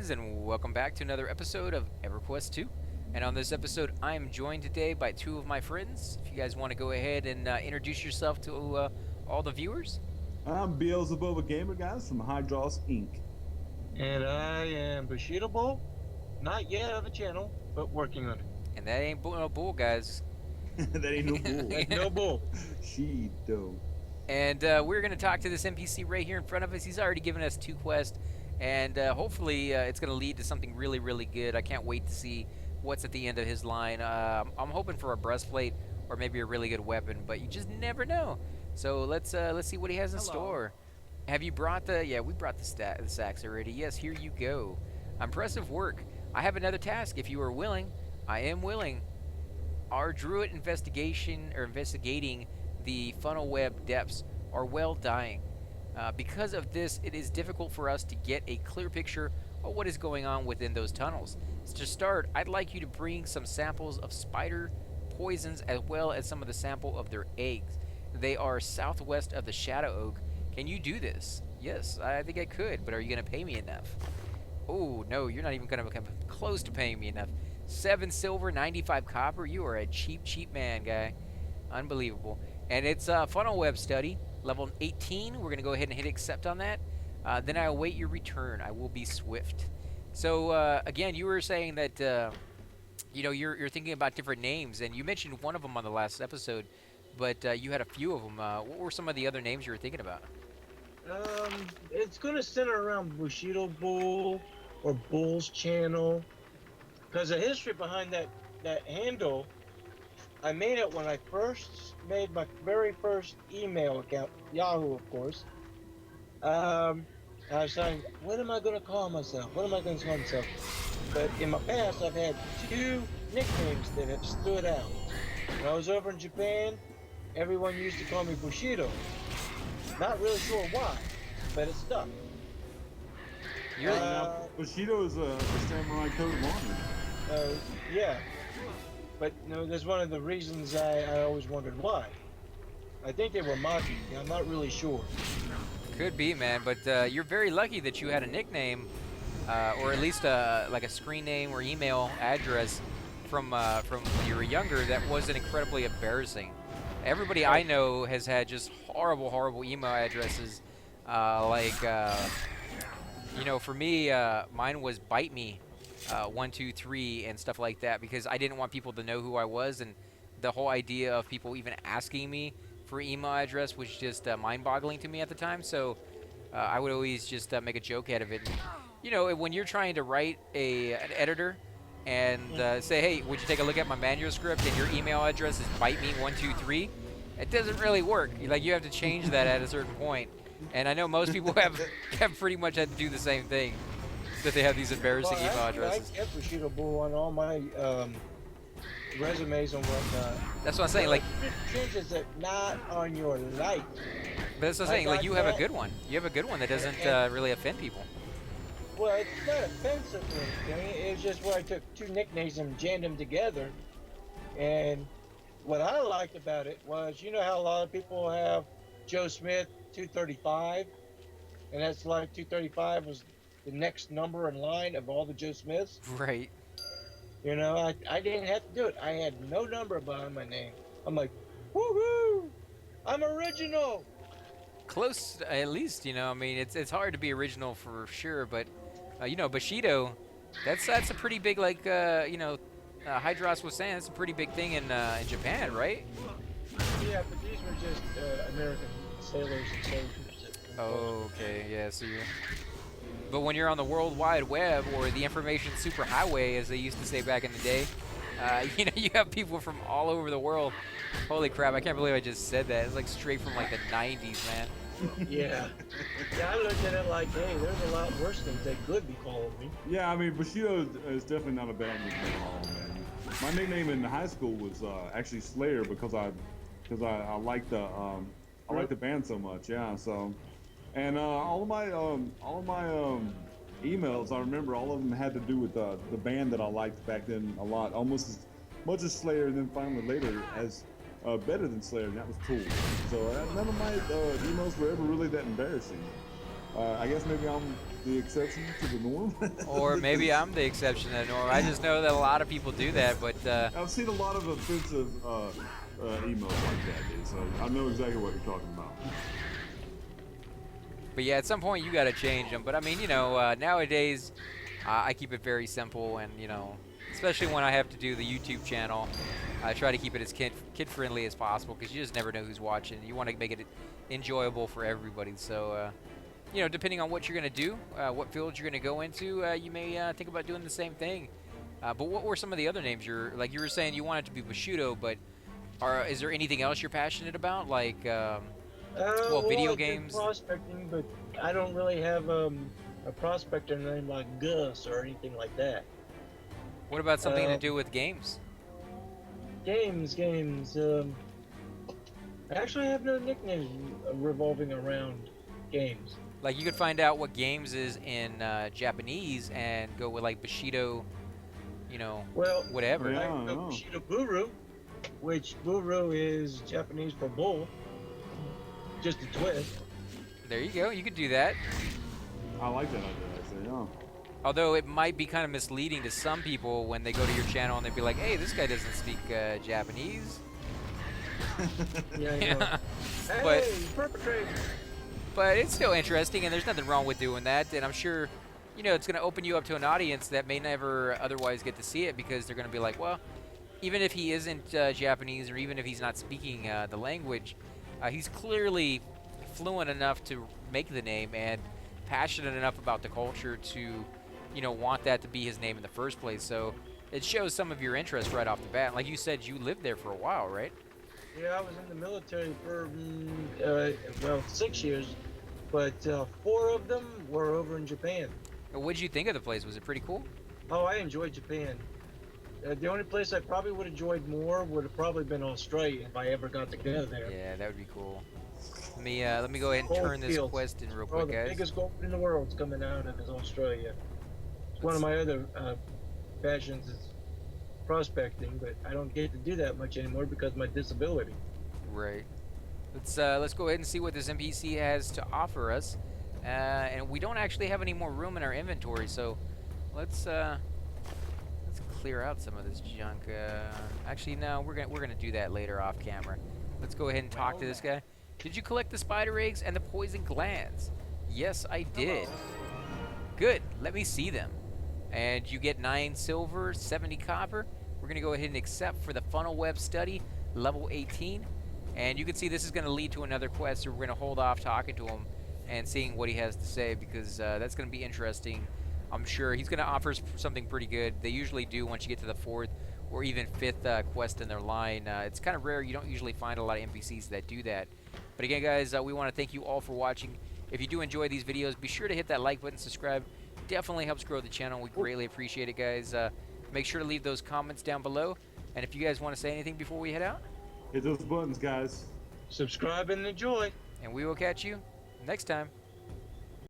guys, and welcome back to another episode of EverQuest 2. And on this episode, I am joined today by two of my friends. If you guys want to go ahead and introduce yourself to all the viewers. I'm Beelzebub, a gamer guys from Hydros Inc. And I am Bushido Bull. Not yet of a channel, but working on it. And that ain't no bull, guys. That ain't no bull. Ain't no bull. She do. And we're going to talk to this NPC right here in front of us. He's already given us two quests, and hopefully it's going to lead to something really, really good. I can't wait to see what's at the end of his line. I'm hoping for a breastplate or maybe a really good weapon, but you just never know. So let's see what he has in store. Have you brought the? Yeah, we brought the sacks already. Yes, here you go. Impressive work. I have another task. If you are willing, I am willing. Our druid investigating the Funnelweb depths are well dying. Because of this, it is difficult for us to get a clear picture of what is going on within those tunnels. So to start, I'd like you to bring some samples of spider poisons as well as some of the sample of their eggs. They are southwest of the Shadow Oak. Can you do this? Yes, I think I could, but are you going to pay me enough? Oh, no, you're not even going to come close to paying me enough. 7 silver, 95 copper. You are a cheap, cheap man, guy. Unbelievable. And it's a Funnelweb study, level 18. We're going to go ahead and hit accept on that. Then I await your return. I will be swift. So, again, you were saying that, you're thinking about different names, and you mentioned one of them on the last episode, but you had a few of them. What were some of the other names you were thinking about? It's gonna center around Bushido Bull or Bull's channel, because the history behind that handle, I made it when I first made my very first email account, Yahoo, of course. I was saying, what am I gonna call myself? What am I gonna call myself? But in my past, I've had two nicknames that have stood out. When I was over in Japan, everyone used to call me Bushido. Not really sure why, but it stuck. Bushido is a samurai coat of honor. Yeah. But no, that's one of the reasons I always wondered why. I think they were mocking me. I'm not really sure. Could be, man, but you're very lucky that you had a nickname, or at least like a screen name or email address from when you were younger that wasn't incredibly embarrassing. Everybody I know has had just horrible, horrible email addresses. For me, mine was Bite Me, 123 and stuff like that, because I didn't want people to know who I was, and the whole idea of people even asking me for email address was just mind-boggling to me at the time. So I would always just make a joke out of it. And, when you're trying to write an editor and say, hey, would you take a look at my manuscript, and your email address is biteme123, it doesn't really work. You have to change that at a certain point. And I know most people have pretty much had to do the same thing, that they have these embarrassing email addresses. I kept Bushido Bull on all my resumes and whatnot. That's what I'm saying. Changes it not on your life. But that's what I'm saying. You have a good one. You have a good one that doesn't really offend people. Well, it's not offensive or anything. It's just where I took two nicknames and jammed them together. And what I liked about it was, you know how a lot of people have Joe Smith 235, and that's like 235 was the next number in line of all the Joe Smiths. Right. I didn't have to do it. I had no number behind my name. I'm like, woohoo! I'm original. Close, at least. It's hard to be original for sure, but Bushido, that's a pretty big, Hydros was saying, that's a pretty big thing in Japan, right? Yeah, but these were just American sailors and soldiers. Oh, okay, yeah, so but when you're on the World Wide Web, or the information superhighway, as they used to say back in the day, you have people from all over the world. Holy crap, I can't believe I just said that. It's like straight from like the 90s, man. Yeah. Yeah, I looked at it like, hey, there's a lot worse things they could be calling me. Yeah, I mean, Bushido is definitely not a bad nickname at all, man. My nickname in high school was actually Slayer, because I like the band so much. Yeah, so, and all of my emails, I remember all of them had to do with the band that I liked back then a lot, almost as much as Slayer, and then finally later as better than Slayer, and that was Tool. So none of my emails were ever really that embarrassing. I guess maybe I'm the exception to the norm. Or maybe I'm the exception to the norm. I just know that a lot of people do that, but I've seen a lot of offensive emails like that, dude, so I know exactly what you're talking about. But yeah, at some point you got to change them. But I mean, you know, nowadays I keep it very simple, and you know, especially when I have to do the YouTube channel, I try to keep it as kid friendly as possible because you just never know who's watching. You want to make it enjoyable for everybody. So, you know, depending on what you're gonna do, what field you're gonna go into, you may think about doing the same thing. But what were some of the other names you were saying you wanted to be Bushido, but is there anything else you're passionate about, like? Well, video I do games. prospecting, but I don't really have a prospector name like Gus or anything like that. What about something to do with games? Games. I actually have no nicknames revolving around games. Like you could find out what games is in Japanese and go with like Bushido, you know, Well, whatever. Yeah. I know Bushido Buru, which Buru is Japanese for bull. Just a twist. There you go. You could do that. I like that idea, actually, yeah. Although it might be kind of misleading to some people when they go to your channel and they'd be like, "Hey, this guy doesn't speak Japanese." Yeah, I know. But- Hey, perpetrate. But it's still interesting, and there's nothing wrong with doing that. And I'm sure, you know, it's going to open you up to an audience that may never otherwise get to see it because they're going to be like, well, even if he isn't Japanese or even if he's not speaking the language, he's clearly fluent enough to make the name and passionate enough about the culture to, you know, want that to be his name in the first place. So it shows some of your interest right off the bat. Like you said, you lived there for a while, right? Yeah, I was in the military for, 6 years, but 4 of them were over in Japan. What did you think of the place? Was it pretty cool? Oh, I enjoyed Japan. The only place I probably would have enjoyed more would have probably been Australia if I ever got to go there. Yeah, that would be cool. Let me go ahead and Gold turn this fields. quest in real Oh, quick, the guys. biggest gold in the world's coming out of is Australia. It's one of my other passions is prospecting, but I don't get to do that much anymore because of my disability. Right. Let's go ahead and see what this NPC has to offer us. And we don't actually have any more room in our inventory, so let's clear out some of this junk. Actually, no, we're gonna do that later off camera. Let's go ahead and talk to this guy. Did you collect the spider eggs and the poison glands? Yes, I did. Good. Let me see them. And you get 9 silver, 70 copper. We're gonna go ahead and accept for the Funnelweb study, level 18. And you can see this is gonna lead to another quest, so we're gonna hold off talking to him and seeing what he has to say because that's gonna be interesting. I'm sure he's gonna offer something pretty good. They usually do once you get to the 4th or even 5th quest in their line. It's kind of rare. You don't usually find a lot of NPCs that do that. But again, guys, we want to thank you all for watching. If you do enjoy these videos, be sure to hit that like button, subscribe. Definitely helps grow the channel. We greatly appreciate it, guys. Make sure to leave those comments down below. And if you guys want to say anything before we head out, Hit those buttons, guys. Subscribe and enjoy. and we will catch you next time.